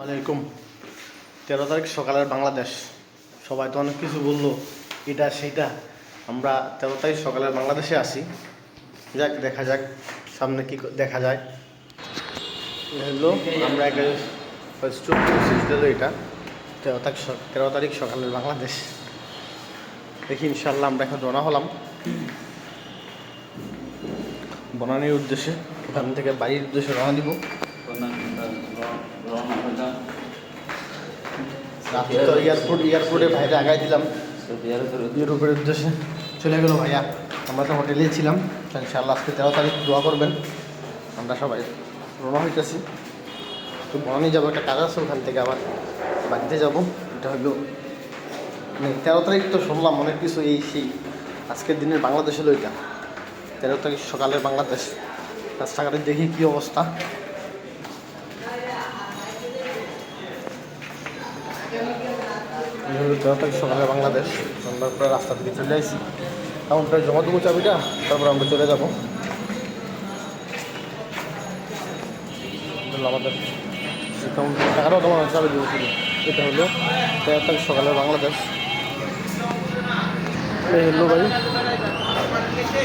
আলাইকুম। 13 তারিখ সকালের বাংলাদেশ। সবাই তো অনেক কিছু বললো, এটা সেটা। আমরা 13 তারিখ সকালের বাংলাদেশে আসি। যাক, দেখা যাক সামনে কি দেখা যায়। হলো আমরা একটা এটা 13 তারিখ সকালের বাংলাদেশ। দেখি ইনশাল্লাহ আমরা এখন রওনা হলাম বনানীর উদ্দেশ্যে। ওখান থেকে বাড়ির উদ্দেশ্যে রওনা দিব। এয়ারপোর্টে ভাইরা আগাই দিলাম ইউরোপের উদ্দেশ্যে চলে গেল ভাইয়া। আমরা তো হোটেলেই ছিলাম। ইনশাআল্লাহ আজকে 13 তারিখ দোয়া করবেন। আমরা সবাই রওনা হইতেছি। তো বনানী যাবো, একটা কাজ আছে, ওখান থেকে আবার বাড়িতে যাব। এটা হলো 13 তারিখ তো শুনলাম অনেক কিছু, এই সেই আজকের দিনের বাংলাদেশ হলো এটা। 13 তারিখ সকালের বাংলাদেশ। রাস্তাঘাটে দেখি কী অবস্থা। 13 তারিখ সকালে বাংলাদেশ। আমরা প্রায় রাস্তা থেকে চলে আসছি। কাউন্টারে জমা দেবো চাবিটা, তারপর আমরা চলে যাব। আমাদের কাউন্টার টাকাটাও তোমার চাবি দেবো শুধু। এটা হলো 13 তারিখ সকালের বাংলাদেশ। এই হলো ভাই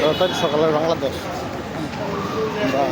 13 তারিখ সকালের বাংলাদেশ। না